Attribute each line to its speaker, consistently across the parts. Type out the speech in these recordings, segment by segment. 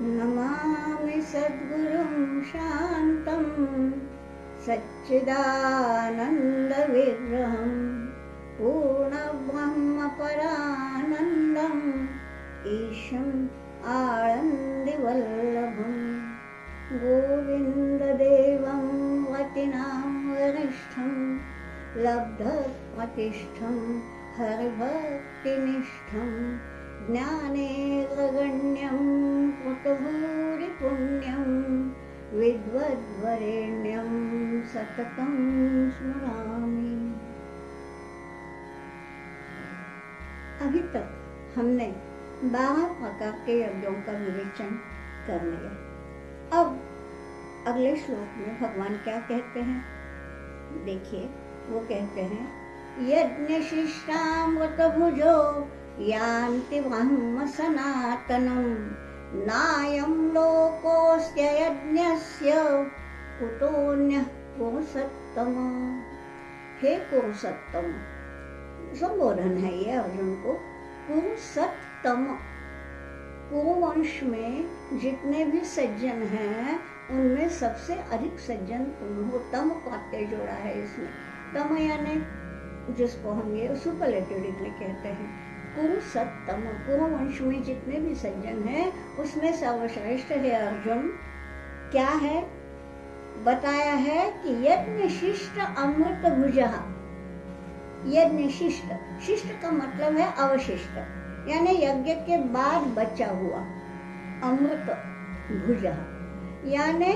Speaker 1: नमामि सद्गुरुं शान्तं सच्चिदानन्दविग्रहं पूर्णब्रह्मपरानन्दम् ईशम् आनन्दिवल्लभं गोविन्ददेवं वतिनां वरिष्ठं लब्धप्रतिष्ठं हरिभक्तिनिष्ठं ज्ञानेन्द्रगण्यं कृतभूरिपुण्यं विद्वद्वरेण्यं सततं स्मरामि। अभी तक हमने 12 प्रकार के यज्ञों का विवेचन कर लिया। अब अगले श्लोक में भगवान क्या कहते हैं, देखिए। वो कहते हैं यज्ञ शिष्टामृतभुजो यान्ति ब्रह्म सनातनं नायं लोकोऽस्य यज्ञस्य कुतोऽन्यः पुरुषोत्तम। हे पुरुषोत्तम, संबोधन है ये अर्जुन को। पुरुषोत्तम, कुरुवंश में जितने भी सज्जन हैं उनमें सबसे अधिक सज्जन तुम हो। तम प्रत्यय जोड़ा है इसमें। तम यानी जिसको हम ये सुपरलेटिव डिग्री कहते हैं। पुरुषोत्तम, कुरुवंश में जितने भी सज्जन हैं उसमें सर्वश्रेष्ठ है अर्जुन। क्या है बताया है कि यज्ञ शिष्ट अमृत भुजः। यज्ञ शिष्ट, शिष्ट का मतलब है अवशिष्ट, यानी यज्ञ के बाद बचा हुआ। अमृत भुजः यानी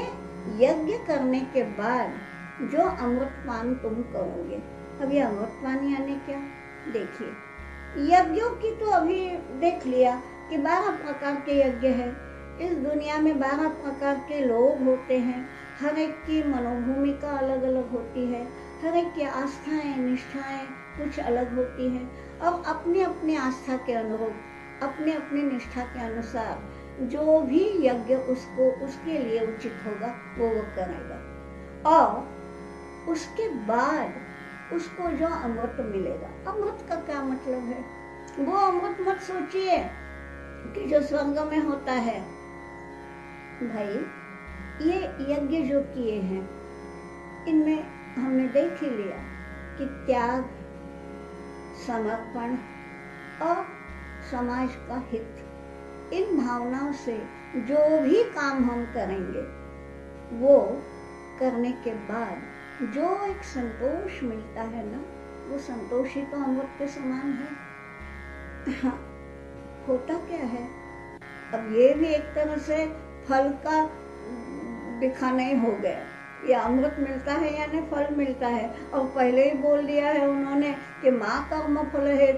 Speaker 1: यज्ञ करने के बाद जो अमृतपान तुम करोगे। अब ये अमृतपान यानी क्या, देखिए। यज्ञों की तो अभी देख लिया कि 12 प्रकार के यज्ञ है। इस दुनिया में 12 प्रकार के लोग होते हैं। हर एक की मनोभूमिका अलग अलग होती है, हर एक की आस्थाएं निष्ठाएं कुछ अलग होती हैं, और अपनी अपनी आस्था के अनुरूप, अपने अपने निष्ठा के अनुसार जो भी यज्ञ उसको उसके लिए उचित होगा वो करेगा। और उसके बाद उसको जो अमृत मिलेगा। अमृत का क्या मतलब है, वो अमृत मत सोचिए कि जो स्वर्ग में होता है। भाई ये यज्ञ जो किए हैं इनमें हमने देख ही लिया कि त्याग, समर्पण और समाज का हित, इन भावनाओं से जो भी काम हम करेंगे वो करने के बाद जो एक संतोष मिलता है ना, वो संतोष ही तो अमृत के समान है। हाँ, होता क्या है, अब ये भी एक तरह से फल का दिखाना ही हो गया। ये अमृत मिलता है यानी फल मिलता है, और पहले ही बोल दिया है उन्होंने कि माँ कर्म फल है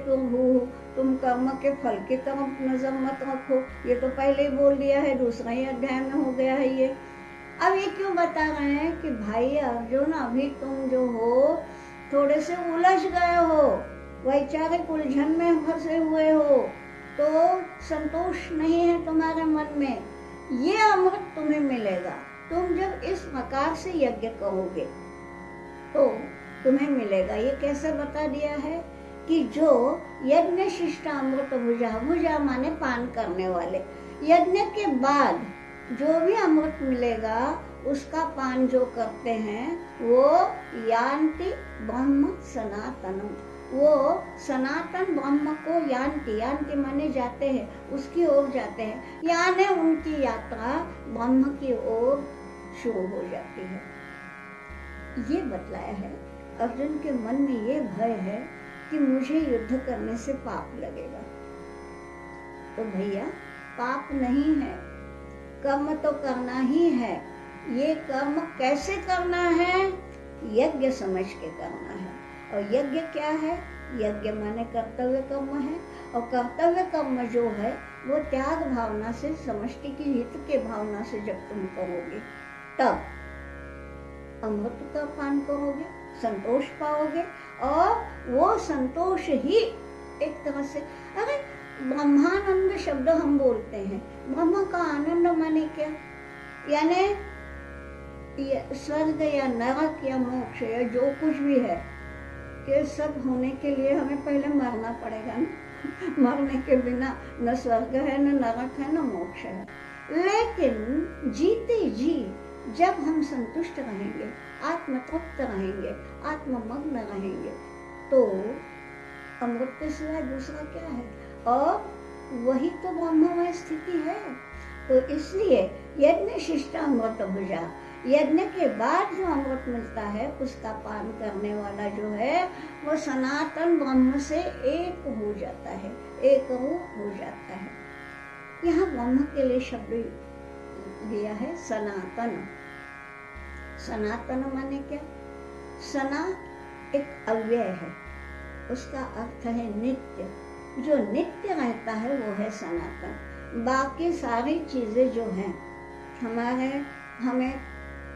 Speaker 1: तुम कर्म के फल की तरफ नजर मत रखो। ये तो पहले ही बोल दिया है, दूसरा ही अध्याय में हो गया है ये। अब ये क्यों बता रहे हैं कि भाई अर्जुन अभी तुम जो हो थोड़े से उलझ गए हो, वैचारिक उलझन में फंसे हुए हो, तो संतोष नहीं है तुम्हारे मन में। ये अमृत तुम्हें मिलेगा तुम जब इस प्रकार से यज्ञ करोगे तो तुम्हें मिलेगा। ये कैसे बता दिया है कि जो यज्ञ शिष्ट अमृत भुजा, भुजा माने पान करने वाले, यज्ञ के बाद जो भी अमृत मिलेगा उसका पान जो करते हैं वो यान्ति ब्रह्म सनातनम, वो सनातन ब्रह्म को यान्ति, यान्ति माने जाते हैं, उसकी ओर जाते हैं, यानी उनकी यात्रा ब्रह्म की ओर शुरू हो जाती है। ये बतलाया है। अर्जुन के मन में ये भय है कि मुझे युद्ध करने से पाप लगेगा। तो भैया पाप नहीं है, कर्म तो करना ही है। ये कर्म कैसे करना है, यज्ञ समझ के करना है। और यज्ञ क्या है, यज्ञ माने कर्तव्य कर्म है, और कर्तव्य कर्म जो है वो त्याग भावना से, समष्टि की हित के भावना से जब तुम करोगे तब अमृत का पान करोगे, संतोष पाओगे। और वो संतोष ही एक तरह से, अरे ब्रह्मानंद शब्द हम बोलते हैं, ब्रह्म का आनंद माने क्या, यानी स्वर्ग या नरक या मोक्ष या जो कुछ भी है, ये सब होने के लिए हमें पहले मरना पड़ेगा ना। मरने के बिना न स्वर्ग है, न नरक है, न मोक्ष है। लेकिन जीते जी जब हम संतुष्ट रहेंगे, आत्मतृप्त रहेंगे, आत्ममग्न रहेंगे, तो अमृत के सिवाय दूसरा क्या है? और वही तो ब्रह्ममय स्थिति है। तो इसलिए यज्ञ शिष्टामृत भुजा, यज्ञ के बाद जो अमृत मिलता है उसका पान करने वाला जो है वो सनातन ब्रह्म से एक हो जाता है, एक रूप हो जाता है। यहाँ ब्रह्म के लिए शब्द दिया है सनातन। सनातन माने क्या? सना एक अव्यय है, उसका अर्थ है नित्य। जो नित्य रहता है वो है सनातन। बाकी सारी चीजें जो हैं हमें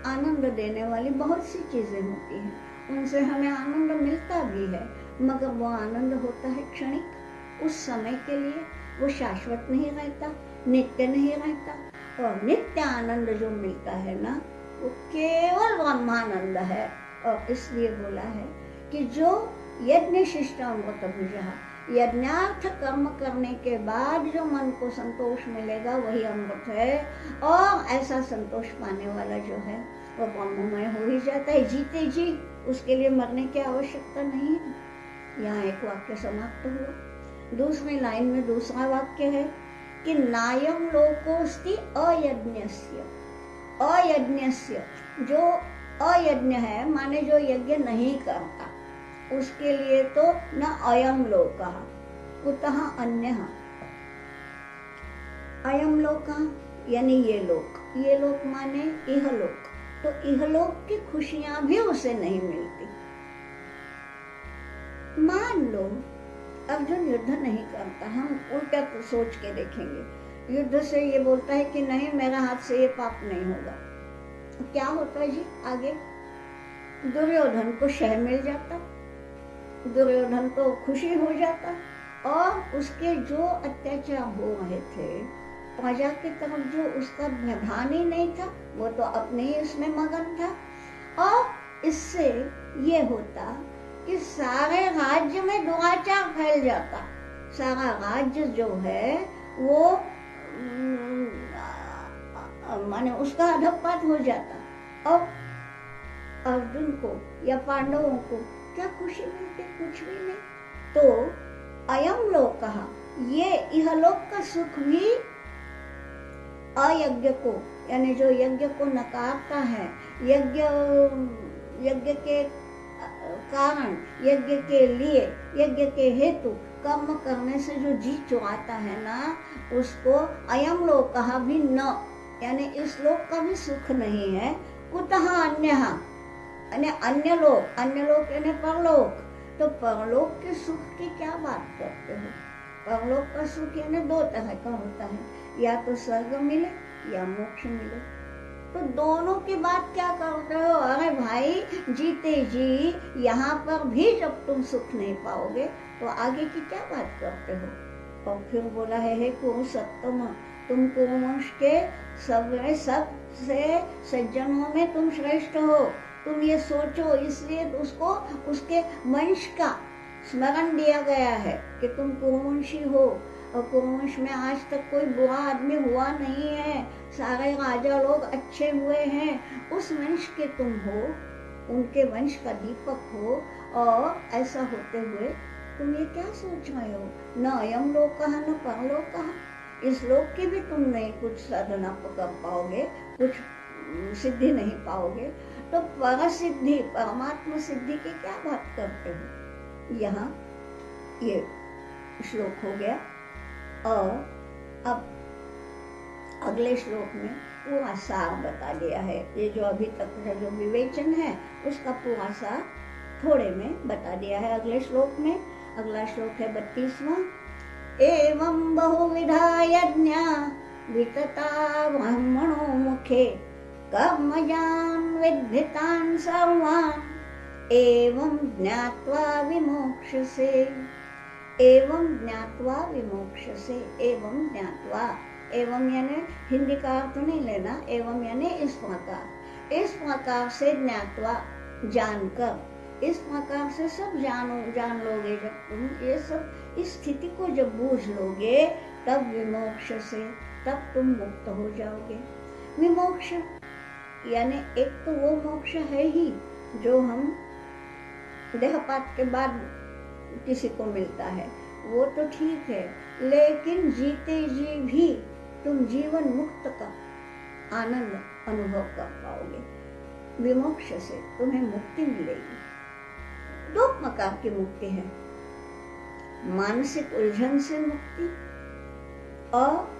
Speaker 1: आनंद देने वाली बहुत सी चीजें होती हैं, उनसे हमें आनंद मिलता भी है, मगर वो आनंद होता है क्षणिक, उस समय के लिए, वो शाश्वत नहीं रहता, नित्य नहीं रहता। और नित्य आनंद जो मिलता है ना, वो केवल ब्रह्मानंद है। और इसलिए बोला है कि जो यज्ञ शिष्टामृत भुजः, यज्ञार्थ कर्म करने के बाद जो मन को संतोष मिलेगा वही अमृत है। और ऐसा संतोष पाने वाला जो है वो ब्रह्ममय हो ही जाता है जीते जी, उसके लिए मरने की आवश्यकता नहीं है। यहाँ एक वाक्य समाप्त हुआ। दूसरी लाइन में दूसरा वाक्य है कि नायम लोकोस्ति अयज्ञस्य। अयज्ञस्य, जो अयज्ञ है माने जो यज्ञ नहीं करता, उसके लिए तो न अयम लोकः कुतः अन्यः। अयम लोकः यानी ये लोक माने इहलोक। तो इहलोक की खुशियां भी उसे नहीं मिलती। मान लो अर्जुन युद्ध नहीं करता, हम उल्टा तो सोच के देखेंगे, युद्ध से ये बोलता है कि नहीं मेरा हाथ से ये पाप नहीं होगा, तो क्या होता है जी आगे? दुर्योधन को शह मिल जाता, दुर्योधन को खुशी हो जाता, और उसके जो अत्याचार हो रहे थे प्रजा की तरफ जो उसका भान ही नहीं था, वो तो अपने ही उसमें मगन था। और इससे ये होता कि सारे राज्य में दुराचार फैल जाता, सारा राज्य जो है वो माने उसका अधःपात हो जाता। और अर्जुन को या पांडवों को क्या खुशी मिलती? कुछ भी नहीं। तो अयम लोकः, ये इहलोक का सुख भी अयज्ञ को, यानी जो यज्ञ को नकारता है, यज्ञ के कारण, यज्ञ के लिए, यज्ञ के हेतु कर्म करने से जो जी चुराता है ना, उसको अयम लोकः भी न, यानी इस लोक का भी सुख नहीं है। कुतः अन्यः, यानी अन्य लोक यानी परलोक। तो परलोक के सुख की क्या बात करते हो? परलोक का सुख यानी दो तरह का होता है, या तो स्वर्ग मिले या मोक्ष मिले। तो दोनों की बात क्या करते हो? अरे भाई जीते जी यहाँ पर भी जब तुम सुख नहीं पाओगे तो आगे की क्या बात करते हो? और फिर बोला है कुरुसत्तम, तुम कुरुवंश के सबसे सज्जनों में तुम श्रेष्ठ हो, तुम ये सोचो। इसलिए उसको उसके वंश का स्मरण दिया गया है कि तुम कुरुवंशी हो, और कुरुवंश में आज तक कोई बुरा आदमी हुआ नहीं है, सारे राजा लोग अच्छे हुए हैं, उस वंश के तुम हो, उनके वंश का दीपक हो। और ऐसा होते हुए तुम ये क्या सोच रहे हो? न अयम लोकः न परलोकः, इस लोक की भी तुम नहीं कुछ साधना कर पाओगे, कुछ सिद्धि नहीं पाओगे, तो पर सिद्धि, परमात्मा सिद्धि की क्या बात करते हो? यहाँ ये श्लोक हो गया। और अब अगले श्लोक में पूरा सार बता दिया है। ये जो अभी तक का जो विवेचन है उसका पूरा सार थोड़े में बता दिया है अगले श्लोक में। अगला श्लोक है 32वां। एवं बहुविधा यज्ञा वितता ब्रह्मणो मुखे कर्मजान् विद्धितान् सर्वान् एवं ज्ञात्वा विमोक्ष्यसे। एवं ज्ञात्वा विमोक्ष्यसे। एवं ज्ञात्वा, एवं यानी हिंदी का अर्थ नहीं लेना, एवं यानी इस प्रकार से ज्ञात्वा, जानकर, इस प्रकार से सब जान लोगे। जब तुम ये सब इस स्थिति को जब बूझ लोगे तब विमोक्ष से, तब तुम मुक्त हो जाओगे। विमोक्ष यानी एक तो वो मोक्ष है ही जो हम देहपात के बाद किसी को मिलता है, वो तो ठीक है, लेकिन जीते जी भी तुम जीवन मुक्त का आनंद अनुभव कर पाओगे। विमोक्ष से तुम्हें मुक्ति मिलेगी। दो प्रकार की मुक्ति है, मानसिक उलझन से मुक्ति और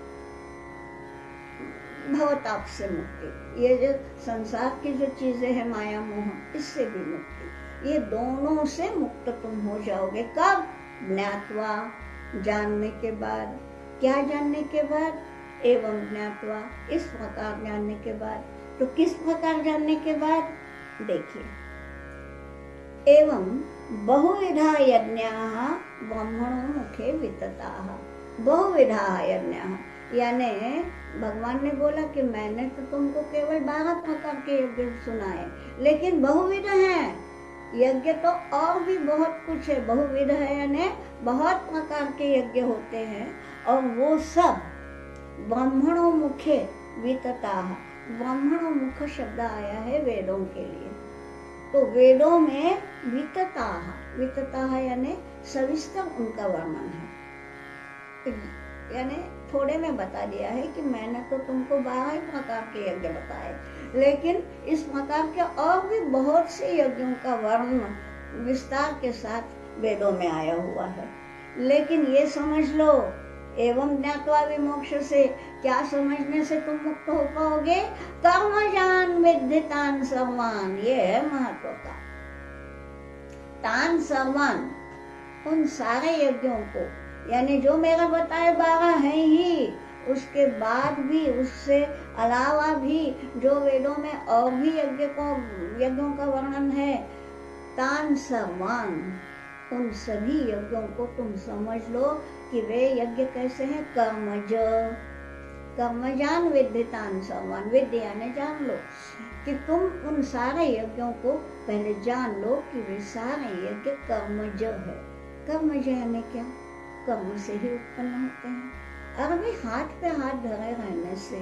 Speaker 1: भवताप से मुक्ति। ये जो संसार की जो चीजें हैं, माया मोह, इससे भी मुक्ति। ये दोनों से मुक्त तुम हो जाओगे। कब? ज्ञात्वा, जानने के बाद। क्या जानने के बाद? एवं ज्ञात्वा, इस प्रकार जानने के बाद। तो किस प्रकार जानने के बाद? देखिए, एवं बहुविधा यज्ञाः ब्रह्मणो मुखे वितताः। बहुविधा यज्ञाः यानी भगवान ने बोला कि मैंने तो तुमको केवल 12 प्रकार के यज्ञ सुनाए, लेकिन बहुविध हैं यज्ञ, तो और भी बहुत कुछ है। बहुविध है यानी बहुत प्रकार के यज्ञ होते हैं, और वो सब ब्रह्मणो मुखे वितताः। ब्रह्मणो मुख शब्द आया है वेदों के लिए, तो वेदों में वितताः यानी सविस्तर उनका वर्णन है। यानी थोड़े में बता दिया है कि मैंने तो तुमको 12 प्रकार के यज्ञ बताए, लेकिन इस प्रकार के और भी बहुत से यज्ञों का वर्णन विस्तार के साथ वेदों में आया हुआ है। लेकिन ये समझ लो, एवं ज्ञात्वा विमोक्ष से क्या समझने से तुम मुक्त हो पाओगे? कर्मजान विद्धि तान सर्वान, ये है महत्व का। तान सर्वान, उन सारे यज्ञों को, यानी जो मेरा बताए 12 हैं ही, उसके बाद भी, उससे अलावा भी जो वेदों में और भी यज्ञों का वर्णन है, तान सर्वान, उन सभी यज्ञों को तुम समझ लो कि वे यज्ञ कैसे हैं। कर्मज, कर्मजान विद्यतान सर्वान, विद्य यानी जान लो, कि तुम उन सारे यज्ञों को पहले जान लो कि वे सारे यज्ञ कर्मज है। कर्मज यानी क्या? कर्म से ही उत्पन्न होते हैं। अगर हाथ पे हाथ धरे रहने से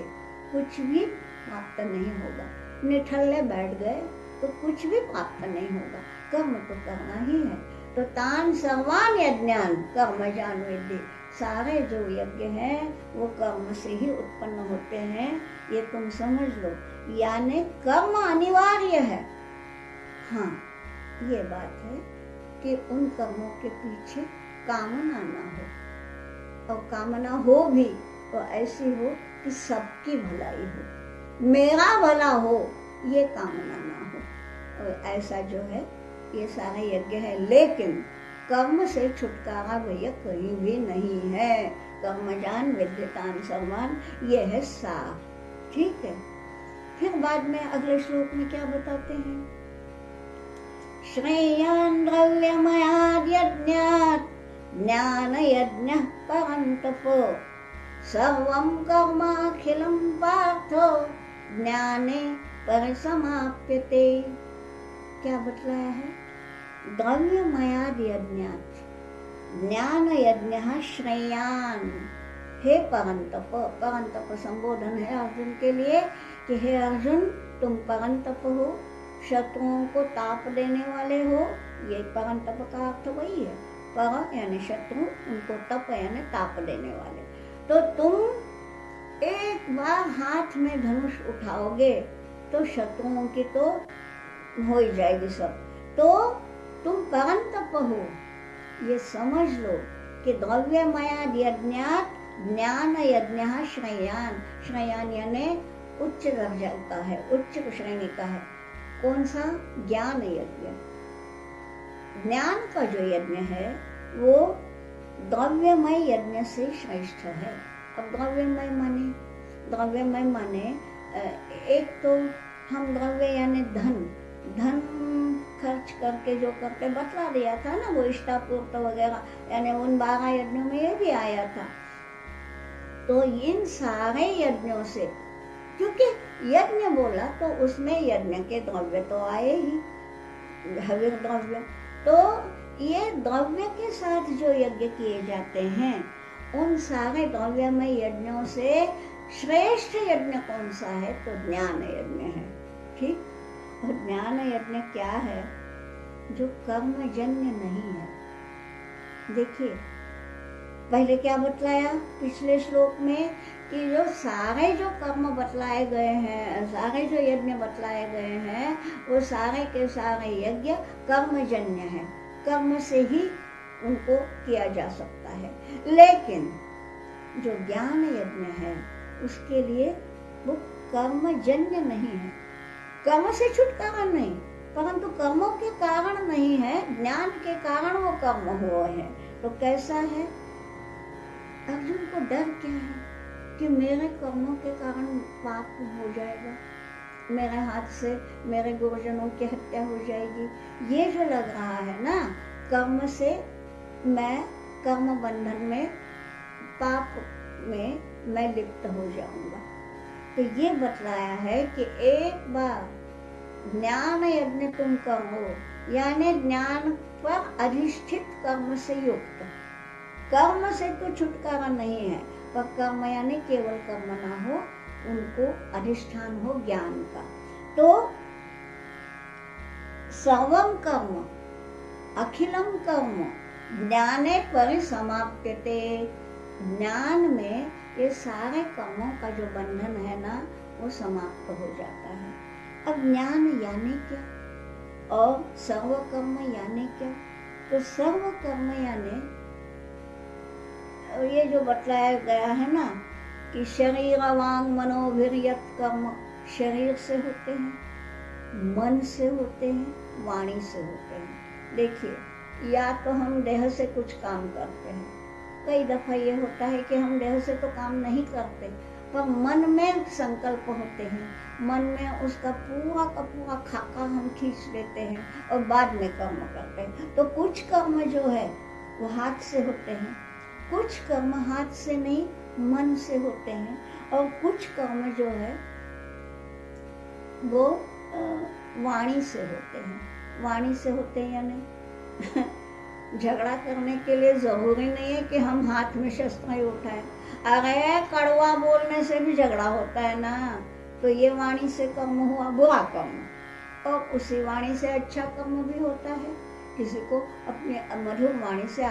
Speaker 1: कुछ भी प्राप्त नहीं होगा, निठल्ले बैठ गए तो कुछ भी प्राप्त नहीं होगा। कर्म तो करना ही है। तो तान सर्वान यज्ञान कर्मजान विद्धि, सारे जो यज्ञ हैं वो कर्म से ही उत्पन्न होते हैं, ये तुम समझ लो। यानी कर्म अनिवार्य है। हाँ, ये बात है कि उन कर्मों के पीछे कामना ना हो, और कामना हो भी तो ऐसी हो कि सबकी भलाई हो, मेरा भला हो, ये कामना ना हो। और ऐसा जो है ये सारे यज्ञ है, लेकिन कर्म से छुटकारा भैया कहीं भी नहीं है। कर्मजान विद्यतान सर्वान, ये है साफ। ठीक है, फिर बाद में अगले श्लोक में क्या बताते हैं? श्रेयान् द्रव्यमयाद् यज्ञात् ज्ञान यज्ञ परन्तप सर्वं कर्माखिलं पार्थो ज्ञाने परिसमाप्यते। क्या बतलाया है? द्रव्यमयाद् यज्ञात् ज्ञान यज्ञ श्रेयान, हे परंतप। परंतप संबोधन है अर्जुन के लिए कि हे अर्जुन, तुम परंतप हो, शत्रुओं को ताप देने वाले हो। ये परंतप का अर्थ वही है। पर यानी शत्रु, उनको तप यानी ताप देने वाले। तो तुम एक बार हाथ में धनुष उठाओगे तो शत्रुओं की तो हो ही जाएगी सब। तो तुम परंतप हो, ये समझ लो कि द्रव्यमयाद् यज्ञात् ज्ञान यज्ञ श्रेयान। श्रेयान यानी उच्च दर्जा का है, उच्च श्रेणी का है। कौन सा? ज्ञान यज्ञ। ज्ञान का जो यज्ञ है वो द्रव्यमय यज्ञ से श्रेष्ठ है। अब द्रव्यमय माने एक तो हम द्रव्य यानी धन खर्च करके जो करते, बतला दिया था ना वो इष्टापूर्त वगैरह, यानी उन 12 यज्ञों में ये भी आया था। तो इन सारे यज्ञों से, क्योंकि यज्ञ बोला तो उसमें यज्ञ के द्रव्य तो आए ही, हविर द्रव्य। तो ये द्रव्य के साथ जो यज्ञ किए जाते हैं उन सारे द्रव्यमय यज्ञों से श्रेष्ठ यज्ञ कौन सा है? तो ज्ञान यज्ञ है। ठीक। और ज्ञान यज्ञ क्या है? जो कर्मजन्य नहीं है। देखिए पहले क्या बतलाया पिछले श्लोक में कि जो सारे जो कर्म बतलाए गए हैं, सारे जो यज्ञ बतलाए गए हैं, वो सारे के सारे यज्ञ कर्मजन्य है, कर्म से ही उनको किया जा सकता है। लेकिन जो ज्ञान यज्ञ है उसके लिए वो कर्मजन्य नहीं है, कर्म से छुटकारा नहीं, परंतु कर्मों के कारण नहीं है, ज्ञान के कारण वो कर्म हुए हैं। तो कैसा है? अर्जुन को डर क्या है कि मेरे कर्मों के कारण पाप हो जाएगा, मेरे हाथ से मेरे गुरुजनों की हत्या हो जाएगी। ये जो लग रहा है ना, कर्म से मैं कर्म बंधन में, पाप में मैं लिप्त हो जाऊंगा। तो ये बतलाया है कि एक बार ज्ञान यज्ञ तुम करो, यानी ज्ञान पर अधिष्ठित कर्म से युक्त। कर्म से तो छुटकारा नहीं है, पर कर्म यानी केवल कर्म ना हो, उनको अधिष्ठान हो ज्ञान का। तो सर्वम कर्म अखिलम कर्म ज्ञाने परिसमाप्यते। ज्ञान में ये सारे कर्मों का जो बंधन है ना, वो समाप्त हो जाता है। अब ज्ञान यानी क्या और सर्व कर्म यानी क्या? तो सर्व कर्म यानी ये जो बतलाया गया है ना कि शरीर वांग मनोभिर्यत कर्म, शरीर से होते हैं, मन से होते हैं, वाणी से होते हैं। देखिए, या तो हम देह से कुछ काम करते हैं, कई दफा ये होता है कि हम देह से तो काम नहीं करते, पर मन में संकल्प होते हैं, मन में उसका पूरा का पूरा खाका हम खींच लेते हैं और बाद में कर्म करते हैं। तो कुछ कर्म जो है वो हाथ से होते हैं, कुछ कर्म हाथ से नहीं मन से होते हैं, और कुछ कर्म जो है वो वाणी से होते हैं। वाणी से होते हैं यानी झगड़ा करने के लिए जरूरी नहीं है कि हम हाथ में शस्त्र ही उठाएं। अरे कड़वा बोलने से भी झगड़ा होता है ना, तो ये वाणी से कर्म हुआ बुरा कर्म, और उसी वाणी से अच्छा कर्म भी होता है। किसी को अपने मधुर वाणी से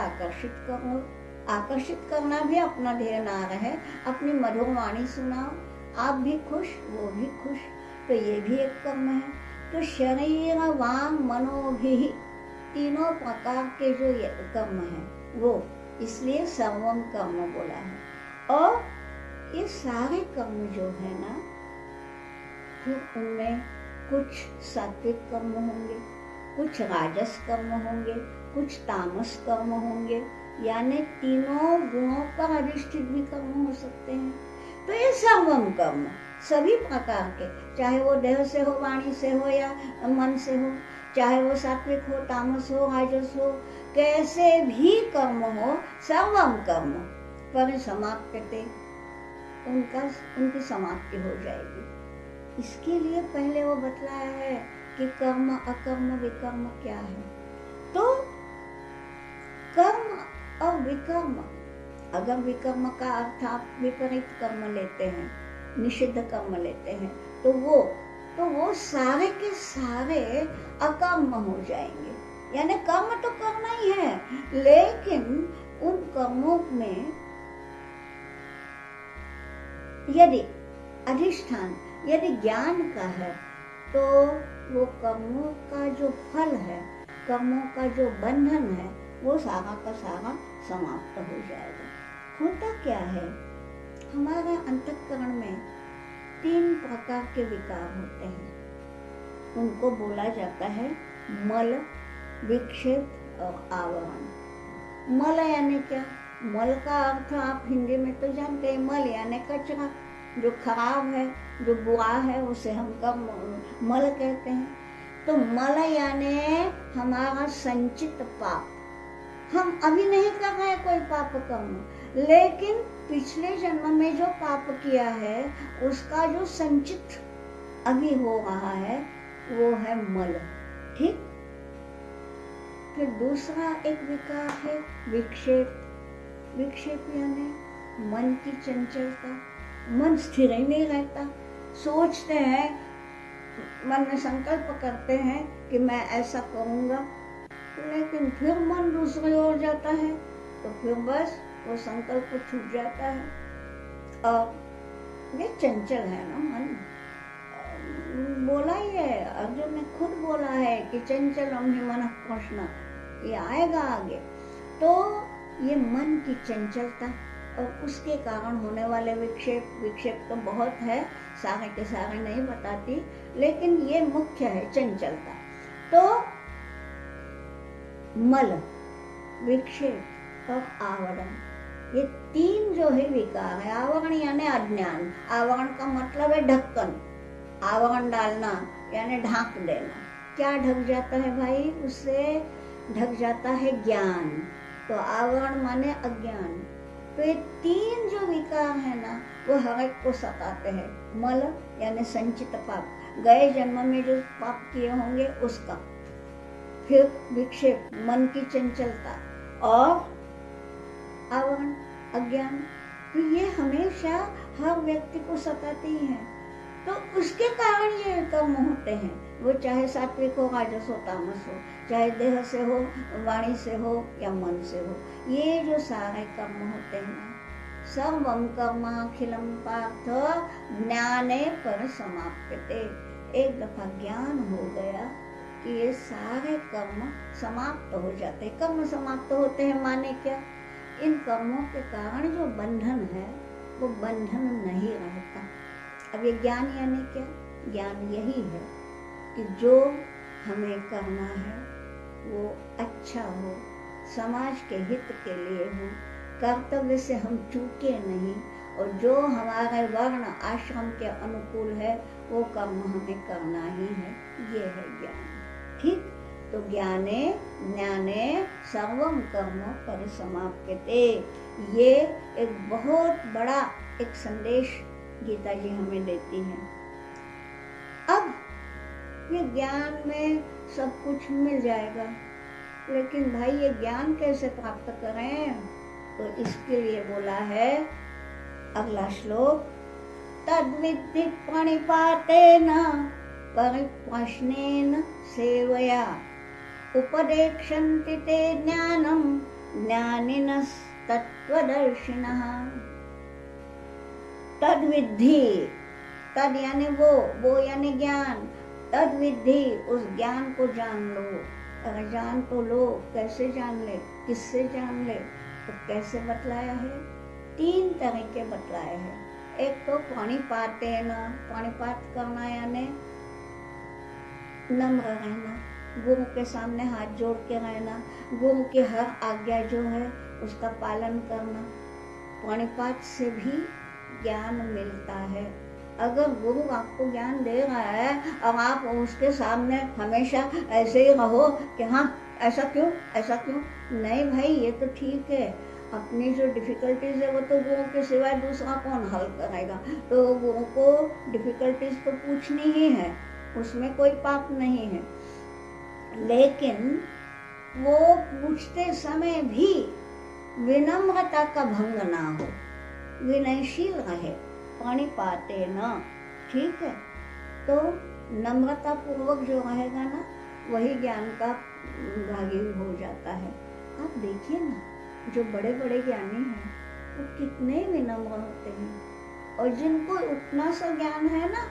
Speaker 1: आकर्षित करना भी अपना ध्येय ना रहे, अपनी मधुर वाणी सुनाओ, आप भी खुश वो भी खुश, तो ये भी एक कर्म है। तो शरीर वांग मनोभिः तीनों प्रकार के जो कर्म है वो इसलिए सर्वम कर्म बोला है। और ये सारे कर्म जो है ना, फिर उनमें कुछ सात्विक कर्म होंगे, कुछ राजस कर्म होंगे, कुछ तामस कर्म होंगे, यानी तीनों गुणों पर अधिष्ठित भी कर्म हो सकते हैं। तो ये सर्वम कर्म सभी प्रकार के, चाहे वो देह से हो, वाणी से हो या मन से हो, चाहे वो सात्विक हो, तामस हो, राजस हो, कैसे भी कर्म हो, सर्वम कर्म परिसमाप्यते, उनकी समाप्ति हो जाएगी। इसके लिए पहले वो बतलाया है कि कर्म अकर्म विकर्म क्या है। तो कर्म और विकर्म, अगर विकर्म का अर्थ आप विपरीत कर्म लेते हैं, निषिद्ध कर्म लेते हैं, तो वो सारे के सारे अकर्म हो जाएंगे। यानी कर्म तो करना ही है, लेकिन उन कर्मों में यदि अधिष्ठान यदि ज्ञान का है, तो वो कर्मों का जो फल है, कर्मों का जो बंधन है, वो सारा का सारा समाप्त हो जाएगा। होता क्या है, हमारे अंतःकरण में 3 प्रकार के विकार होते हैं। उनको बोला जाता है मल, विक्षेप और आवरण। मल यानी क्या? मल का अर्थ आप हिंदी में तो जानते हैं, मल यानी कचरा, जो खराब है, जो बुरा है, उसे हम मल कहते हैं। तो मल यानी हमारा संचित पाप। हम अभी नहीं कर रहे हैं कोई पाप कर्म, लेकिन पिछले जन्म में जो पाप किया है उसका जो संचित अभी हो रहा है वो है मल। ठीक। फिर दूसरा एक विकार है विक्षेप। विक्षेप यानी मन की चंचलता। मन स्थिर ही नहीं रहता। सोचते हैं, मन में संकल्प करते हैं कि मैं ऐसा करूंगा, लेकिन फिर मन दूसरी ओर जाता है, तो फिर बस वो संकल्प छूट जाता है। और ये चंचल है ना मन। बोला ही है, अर्जुन ने खुद बोला है कि चंचलम हि मनः कृष्ण, ये आएगा आगे। तो ये मन की चंचलता और उसके कारण होने वाले विक्षेप तो बहुत है, सारे के सारे नहीं बताती, लेकिन ये मुख्य है चंचलता। तो मल, विक्षेप और आवरण, ये तीन जो है विकार है। आवरण यानी अज्ञान। आवरण का मतलब है ढक्कन, आवरण डालना यानी ढांक देना। क्या ढक जाता है भाई? उससे ढक जाता है ज्ञान। तो आवरण माने अज्ञान। तो ये तीन जो विकार है ना, वो हर एक को सताते हैं। मल यानी संचित पाप, गए जन्म में जो पाप किए होंगे उसका। फिर विक्षेप, मन की चंचलता, और आवरण, अज्ञान। तो ये हमेशा हर व्यक्ति को सताते ही हैं। तो उसके कारण ये कर्म होते हैं, वो चाहे सात्विक हो, राजस हो, तामस हो, चाहे देह से हो, वाणी से हो या मन से हो। ये जो सारे कर्म होते हैं, सर्वं कर्माखिलं पार्थ ज्ञाने परिसमाप्यते। एक दफा ज्ञान हो गया कि ये सारे कर्म समाप्त हो जाते। कर्म समाप्त होते हैं माने क्या? इन कर्मों के कारण जो बंधन है वो बंधन नहीं रहता। अब ये ज्ञान यानी क्या? ज्ञान यही है कि जो हमें करना है वो अच्छा हो, समाज के हित के लिए हो, कर्तव्य से हम चूके नहीं, और जो हमारे वर्ण आश्रम के अनुकूल है वो कर्म हमें करना ही है। ये है ज्ञान। ठीक? तो ज्ञाने ज्ञाने सर्वं कर्म परिसमाप्यते। ये एक बहुत बड़ा एक संदेश गीता जी हमें देती हैं। अब ये ज्ञान में सब कुछ मिल जाएगा, लेकिन भाई ये ज्ञान कैसे प्राप्त करें? तो इसके लिए बोला है अगला श्लोक, तद्विद्धि प्रणिपातेन परिप्रश्नेन सेवया उपदेक्षन्ति ते ज्ञानं ज्ञानिनस्तत्त्वदर्शिनः। तद्विद्धि, तद यानी वो यानी ज्ञान, तद्विद्धि, उस ज्ञान को जान लो। अगर जान तो लो, कैसे जान ले, किससे जान ले? तो कैसे बतलाया है? तीन तरीके बतलाए हैं। एक तो प्रणिपातेन, प्रणिपात करना यानी नम्र रहना, गुरु के सामने हाथ जोड़ के रहना, गुरु की हर आज्ञा जो है उसका पालन करना। प्रणिपात से भी ज्ञान मिलता है। अगर गुरु आपको ज्ञान दे रहा है और आप उसके सामने हमेशा ऐसे ही रहो कि हाँ ऐसा क्यों, ऐसा क्यों, नहीं भाई ये तो ठीक है, अपनी जो डिफिकल्टीज है वो तो गुरु के सिवाय दूसरा कौन हल करेगा। तो गुरु को डिफिकल्टीज तो पूछनी ही है, उसमें कोई पाप नहीं है, लेकिन वो पूछते समय भी विनम्रता का भंग ना हो, विनयशील रहे, प्रणिपाते न। ठीक है? तो नम्रता पूर्वक जो रहेगा ना, वही ज्ञान का भागी हो जाता है। आप देखिए ना, जो बड़े बड़े ज्ञानी हैं वो कितने विनम्र होते हैं, और जिनको उतना सा ज्ञान है ना,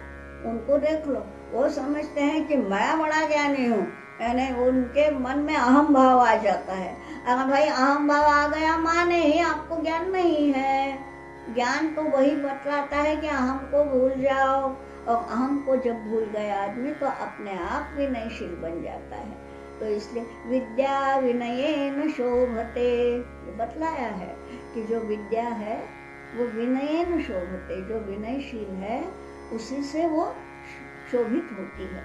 Speaker 1: उनको देख लो, वो समझते हैं कि मैं बड़ा ज्ञानी हूँ, यानी उनके मन में अहम भाव आ जाता है। अगर भाई अहम भाव आ गया माने ही आपको ज्ञान नहीं है। ज्ञान तो वही बतलाता है कि अहम को भूल जाओ, और अहम को जब भूल गया आदमी तो अपने आप विनयशील बन जाता है। तो इसलिए विद्या विनयेन शोभते, बतलाया है कि जो विद्या है वो विनयेन शोभते, जो विनयशील है उसी से वो शोभित होती है।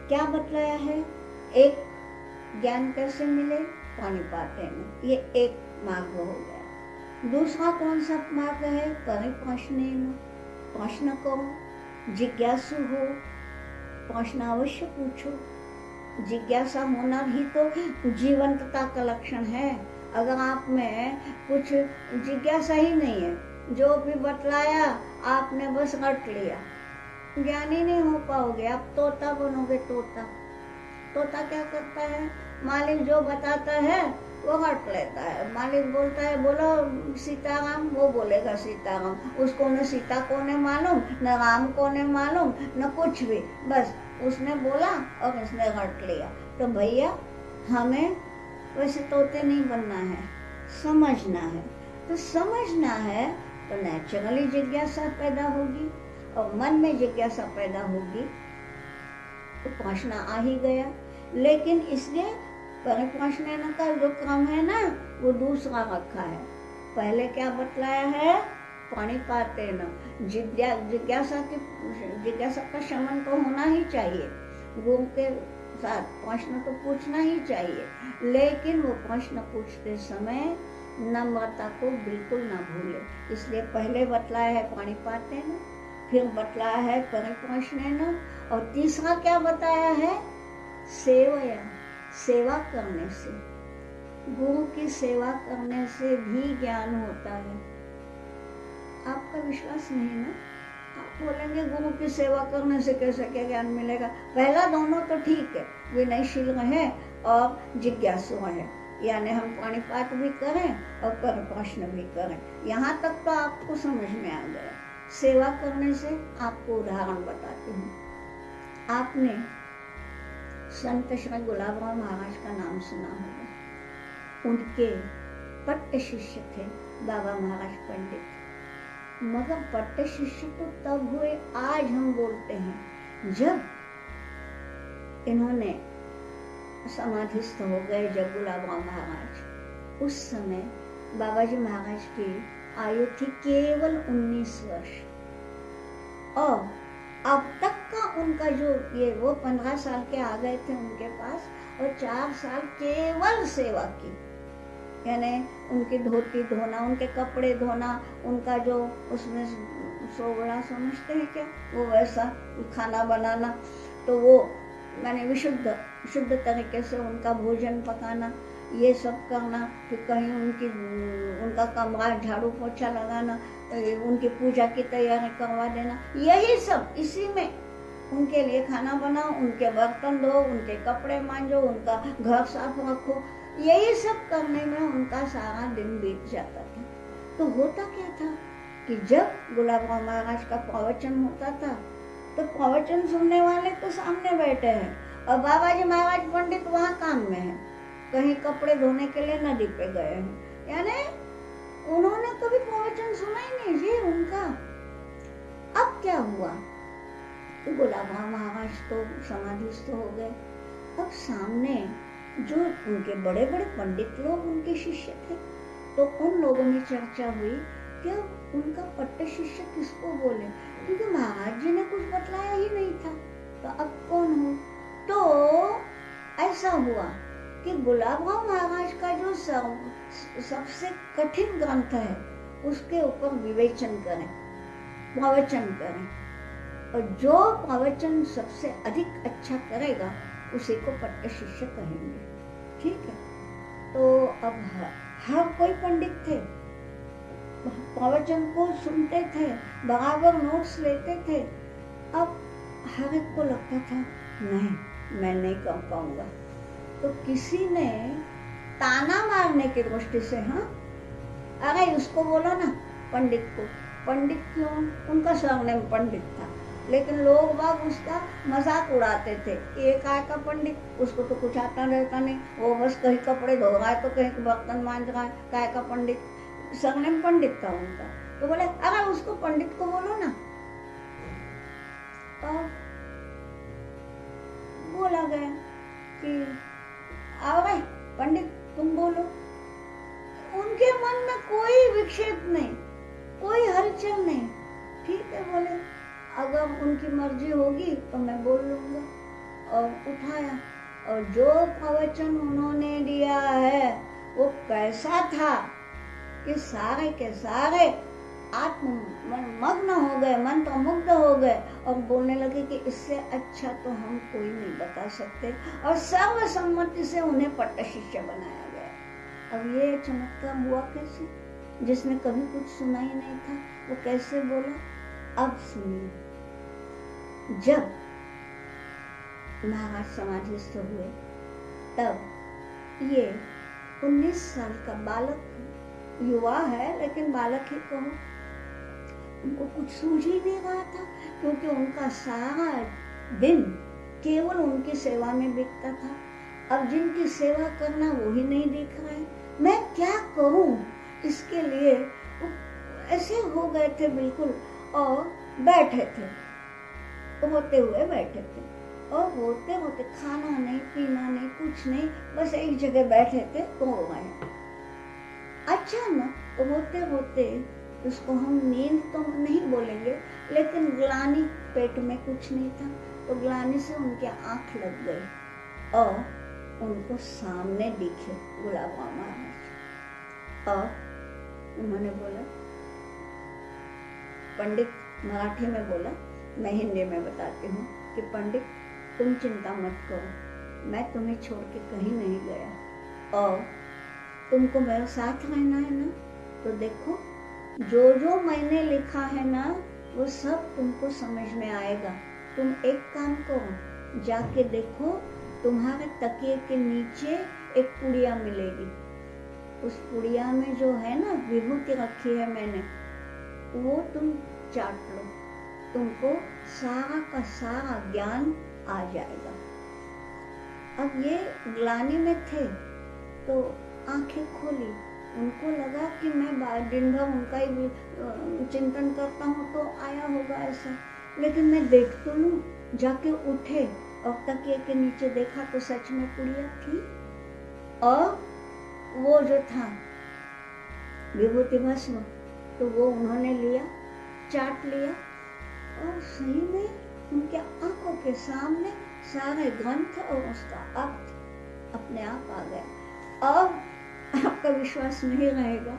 Speaker 1: क्या बतलाया है? एक ज्ञान कैसे मिले? प्रणिपातेन, ये एक मार्ग हो गया। दूसरा कौन सा मार्ग है? परिप्रश्नेन, प्रश्न करो, जिज्ञासु हो, प्रश्न अवश्य पूछो। जिज्ञासा होना भी तो जीवंतता का लक्षण है। अगर आप में कुछ जिज्ञासा ही नहीं है, जो भी बतलाया आपने बस रट लिया, ज्ञानी नहीं हो पाओगे। आप तोता बनोगे। तोता तोता क्या करता है, मालिक जो बताता है वो रट लेता है। मालिक बोलता है बोलो सीताराम, वो बोलेगा सीताराम। उसको न सीता को ने मालूम, न राम को ने मालूम, न कुछ भी, बस उसने बोला और इसने रट लिया। तो भैया हमें वैसे तोते नहीं बनना है, समझना है। तो समझना है तो नेचुरली जिज्ञासा पैदा होगी, और मन में जिज्ञासा पैदा होगी तो प्रश्न आ ही गया। लेकिन इसलिए परिप्रश्न का जो क्रम है ना, वो दूसरा रखा है। पहले क्या बतलाया है, प्रणिपाते न, जिज्ञासा का शमन तो होना ही चाहिए। गुरु के साथ प्रश्न तो पूछना ही चाहिए, लेकिन वो प्रश्न पूछते समय नम्रता को बिल्कुल ना भूले। इसलिए पहले बतलाया है प्रणिपाते न, फिर बतलाया है परिप्रश्न न, और तीसरा क्या बताया है, सेवया, सेवा करने से। गुरु की सेवा करने से भी ज्ञान होता है। आपका विश्वास नहीं ना, आप बोलेंगे गुरु की सेवा करने से कैसे क्या ज्ञान मिलेगा। पहला दोनों तो ठीक है, विनयशील रहे और जिज्ञासु रहे, यानी हम प्रणिपात भी करें और परिप्रश्न भी करें। यहाँ तक तो आपको समझ में आ गया। सेवा करने से आपको उदाहरण बताती हूँ। आपने संत श्री गुलाबराव महाराज का नाम सुना होगा। उनके पट्ट शिष्य थे बाबा महाराज पंडित। मगर पट्ट शिष्य तो तब हुए, आज हम बोलते हैं जब इन्होंने समाधिस्थ हो गए, जब गुलाबराव महाराज। उस समय बाबा जी महाराज की आयु थी केवल 19 वर्ष, और अब तक का उनका जो वो 15 साल के आ गए थे उनके पास, और 4 साल केवल सेवा की, यानी उनकी धोती धोना, उनके कपड़े धोना, उनका जो उसमें सोगड़ा समझते हैं क्या, वो वैसा खाना बनाना, तो वो मैंने शुद्ध तरीके से उनका भोजन पकाना, ये सब करना। फिर कहीं उनका कमरा झाड़ू पोछा लगाना, उनकी पूजा की तैयारी करवा देना, यही सब इसी में उनके लिए खाना बनाओ, उनके बर्तन धो, उनके कपड़े मांजो, उनका घर साफ रखो, यही सब करने में उनका सारा दिन बीत जाता था। तो होता क्या था कि जब गुलाबराव महाराज का प्रवचन होता था तो प्रवचन सुनने वाले तो सामने बैठे हैं, और बाबा जी महाराज पंडित वहाँ काम में है, कहीं कपड़े धोने के लिए नदी पे गए हैं, यानी उन्होंने कभी प्रवचन सुना ही नहीं जी उनका। अब क्या हुआ, तो गुलाबराव महाराज तो समाधिस्थ हो गए। अब सामने जो उनके बड़े बड़े पंडित लोग उनके शिष्य थे, तो उन लोगों में चर्चा हुई कि उनका पट्ट शिष्य किसको बोले, क्योंकि महाराज जी ने कुछ बतलाया ही नहीं था, तो अब कौन हो। तो ऐसा हुआ कि गुलाबराव महाराज का जो सबसे कठिन ग्रंथ है उसके ऊपर विवेचन करें, प्रवचन करें, और जो प्रवचन सबसे अधिक अच्छा करेगा उसी को पट्ट शिष्य कहेंगे। ठीक है, तो अब हर कोई पंडित थे, प्रवचन को सुनते थे, बराबर नोट्स लेते थे। अब हर एक को लगता था नहीं मैं नहीं कर पाऊंगा, तो किसी ने ताना मारने की दृष्टि से, हाँ अरे उसको बोलो ना पंडित को। पंडित क्यों, उनका सरनेम पंडित था, लेकिन लोग बाग उसका मजाक उड़ाते थे, ये काय का पंडित, उसको तो कुछ आता रहता नहीं, वो बस कहीं कपड़े धो रहा है तो कहीं बर्तन मांज रहा है, काय का पंडित, सरनेम पंडित था उनका। तो बोले अरे उसको पंडित को बोलो ना। और बोला गया कि आओ भाई पंडित तुम बोलो। उनके मन में कोई विक्षेप नहीं, कोई हलचल नहीं। ठीक है बोले, अगर उनकी मर्जी होगी तो मैं बोल लूंगा। और उठाया, और जो प्रवचन उन्होंने दिया है वो कैसा था कि सारे के सारे मग्न हो गए, मंत्रमुग्ध हो गए, और बोलने लगे कि इससे अच्छा तो हम कोई नहीं बता सकते, और सर्वसम्मति से उन्हें पट्ट शिष्य बनाया गया। अब ये चमत्कार हुआ कैसे? जिसने कभी कुछ सुना ही नहीं था वो कैसे बोला? अब सुनिए, जब महाराज समाधिस्थ हुए तब ये 19 साल का बालक, युवा है लेकिन बालक ही कहो, उनको कुछ सूझ ही नहीं रहा था, क्योंकि उनका सारा दिन केवल उनकी सेवा में बीतता था। अब जिनकी सेवा करना वो ही नहीं दिख रहा है, मैं क्या करूं? इसके लिए ऐसे हो गए थे बिल्कुल, और बैठे थे, होते हुए बैठे थे, और होते होते खाना नहीं, पीना नहीं, कुछ नहीं, बस एक जगह बैठे थे, तो हो गए। अचानक होते होते, उसको हम नींद तो नहीं बोलेंगे, लेकिन ग्लानि, पेट में कुछ नहीं था, तो ग्लानि से उनके आंख लग गई और उनको सामने दिखे गुलाब महाराज। और उन्होंने बोला, पंडित, मराठी में बोला, मैं हिंदी में बताती हूँ कि पंडित तुम चिंता मत करो, मैं तुम्हें छोड़ के कहीं नहीं गया, और तुमको मेरे साथ रहना है ना, तो देखो जो जो मैंने लिखा है ना वो सब तुमको समझ में आएगा। तुम एक काम करो, जाके देखो, तुम्हारे तकिए के नीचे एक पुड़िया मिलेगी, उस पुड़िया में जो है ना विभूति रखी है मैंने, वो तुम चाट लो, तुमको सारा का सारा ज्ञान आ जाएगा। अब ये ग्लानि में थे तो आंखें खोली, उनको लगा कि मैं दिन भर उनका ही चिंतन करता हूँ तो आया होगा ऐसा, लेकिन मैं देख तो लूं। जाके उठे और तकिए के नीचे देखा तो सच में पुड़िया थी, और वो जो था विभूति भस्म, तो वो उन्होंने लिया, चाट लिया, और सही में उनके आंखों के सामने सारे ग्रंथ और उसका अर्थ अपने आप आ गया। और आपका विश्वास नहीं रहेगा,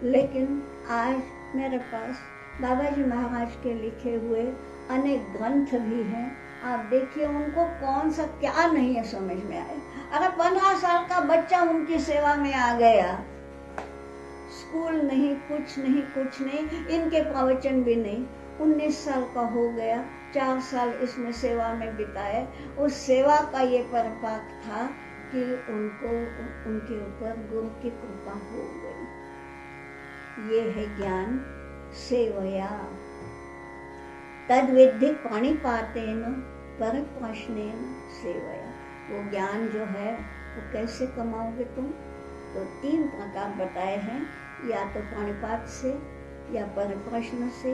Speaker 1: लेकिन आज मेरे पास बाबा जी महाराज के लिखे हुए अनेक ग्रंथ भी हैं। आप देखिए, उनको कौन सा क्या नहीं है समझ में आया। अगर 15 साल का बच्चा उनकी सेवा में आ गया, स्कूल नहीं, कुछ नहीं, कुछ नहीं, इनके प्रवचन भी नहीं, 19 साल का हो गया, 4 साल इसमें सेवा में बिताए, उस सेवा का ये परिपाक था कि उनको, उनके ऊपर गुरु की कृपा हो गई। ये है ज्ञान सेवया, तद विद्धि पाणिपातेन परप्रश्नेन सेवया। वो ज्ञान जो है वो कैसे कमाओगे तुम? तो 3 प्रकार बताए हैं, या तो पाणिपात से, या परप्रश्न से,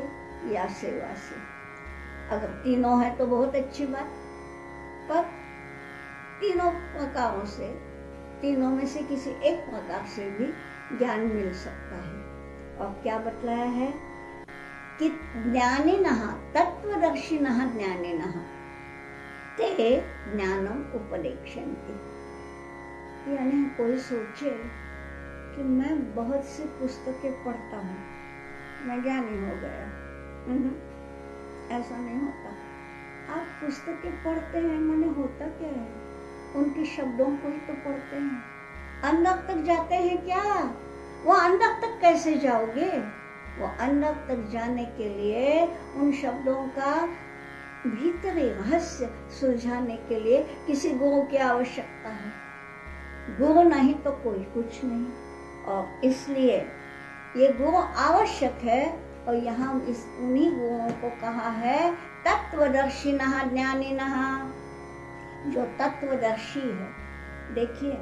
Speaker 1: या सेवा से। अगर तीनों है तो बहुत अच्छी बात, पर तीनों प्रकारों से, तीनों में से किसी एक प्रकार से भी ज्ञान मिल सकता है। और क्या बतलाया है कि ज्ञानिनः तत्वदर्शिनः ज्ञानिनः ते ज्ञानम उपदेक्षन्ति। यानी कोई सोचे कि मैं बहुत सी पुस्तकें पढ़ता हूँ, मैं ज्ञानी हो गया, ऐसा नहीं होता। आप पुस्तकें पढ़ते हैं, माने होता क्या है? उनके शब्दों को ही तो पढ़ते हैं, अंदर तक जाते हैं क्या? वो अंदर तक कैसे जाओगे? वो अंदर तक जाने के लिए उन शब्दों का भीतरी रहस्य सुलझाने के लिए किसी गुरु की आवश्यकता है। गुरु नहीं तो कोई कुछ नहीं, और इसलिए ये गुरु आवश्यक है। और यहाँ इस उन्हीं गुरुओं को कहा है तत्वदर्शिनः ज्ञानिनः, जो तत्वदर्शी है। देखिए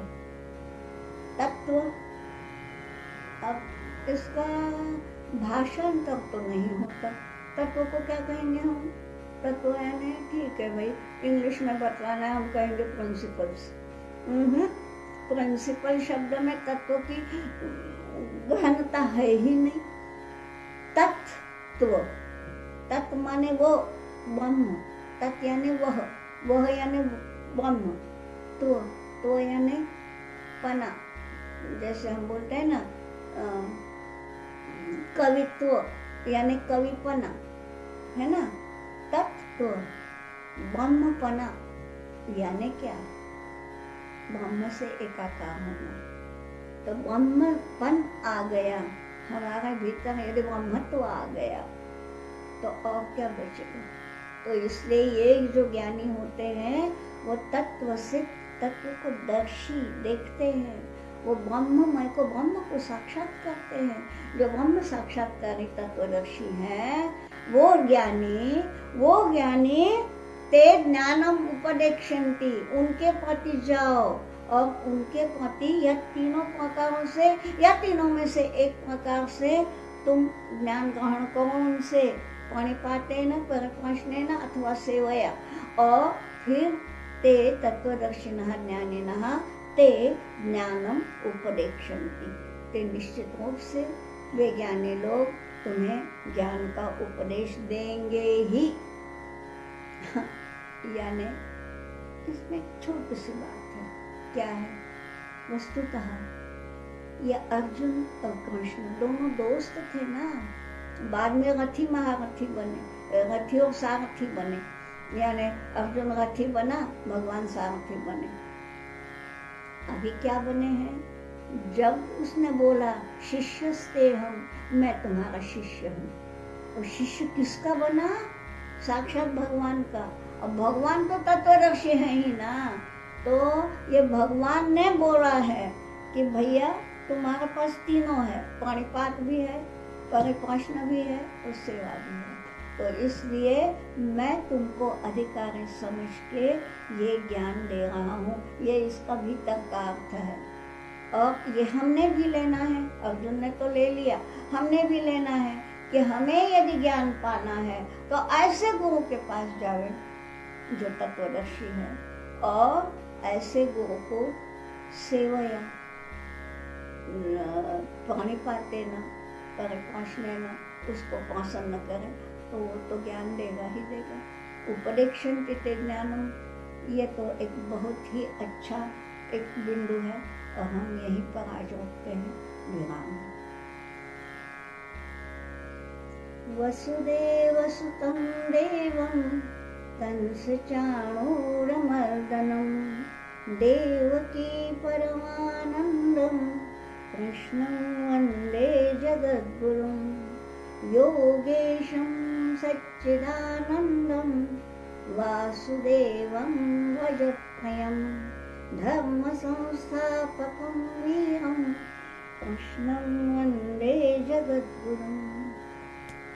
Speaker 1: तत्व, अब इसका भाषांतर तो नहीं होता, तत्व को क्या कहेंगे हम? तत्व यानी ठीक है भाई, इंग्लिश में बतलाना है, हम कहेंगे प्रिंसिपल्स। प्रिंसिपल शब्द में तत्व की गहनता है ही नहीं। तत्व, तत्व माने वो ब्रह्म, तत् यानी वह यानी ब्रह्म, तो यानी पना, जैसे हम बोलते हैं ना कवित्व यानी कविपना, है ना। तत्व ब्रह्मपना यानी क्या? ब्रह्म से एकाकार होना, तो ब्रह्मपन आ गया हमारे भीतर, यदि ब्रह्मत्व आ गया तो और क्या बचेगा। तो इसलिए ये जो ज्ञानी होते हैं वो तत्व से तत्व को दर्शी देखते हैं, वो ब्रह्ममय को, ब्रह्म को साक्षात करते हैं। जो ब्रह्म साक्षात्कारी तत्वदर्शी हैं वो ज्ञानी ते ज्ञानम उपदेक्षन्ति, उनके प्रति जाओ और उनके प्रति या तीनों प्रकारों से या तीनों में से एक प्रकार से तुम ज्ञान ग्रहण करो उनसे, प्रणिपातेन परिप्रश्नेन अथवा सेवया। और फिर ते तत्वदर्शिनः ज्ञानिनः ते ज्ञानम उपदेक्षन्ति, ते निश्चित रूप से वे ज्ञानी लोग तुम्हें ज्ञान का उपदेश देंगे ही। यानी इसमें छोटी सी बात है, क्या है, वस्तुतः ये अर्जुन और कृष्ण दोनों दोस्त थे ना, बाद में रथी महारथी बने, रथी और सारथी बने, यानी अर्जुन रथी बना, भगवान सारथी बने। अभी क्या बने हैं, जब उसने बोला शिष्यस्ते हम, मैं तुम्हारा शिष्य हूँ, और शिष्य किसका बना, साक्षात भगवान का। अब भगवान तो तत्वदर्शी है ही ना, तो ये भगवान ने बोला है कि भैया तुम्हारे पास तीनों है, प्रणिपात भी है, परिप्रश्न भी है और सेवा भी है, तो इसलिए मैं तुमको अधिकारी समझ के ये ज्ञान दे रहा हूँ। ये इसका भीतर का अर्थ है, और ये हमने भी लेना है, अर्जुन ने तो ले लिया, हमने भी लेना है कि हमें यदि ज्ञान पाना है तो ऐसे गुरु के पास जावे जो तत्वदर्शी है, और ऐसे गुरु को सेवया प्रणिपातेन परिप्रश्नेन उसको प्रसन्न करें तो वो तो ज्ञान देगा ही देगा। उपदेक्षन्ति ते ज्ञानम, ये तो एक बहुत ही अच्छा एक बिंदु है, और हम यहीं पर आज रोकते हैं, विराम। वसुदेवसुतं देवं कंसचाणूरमर्दनं देवकी परमानन्दं कृष्णं वन्दे जगद्गुरुं योगेशं सच्चिदानन्दं वासुदेवं वजप्रियं धर्मसंस्थापकं वीरं कृष्णं वन्दे जगद्गुरुम्।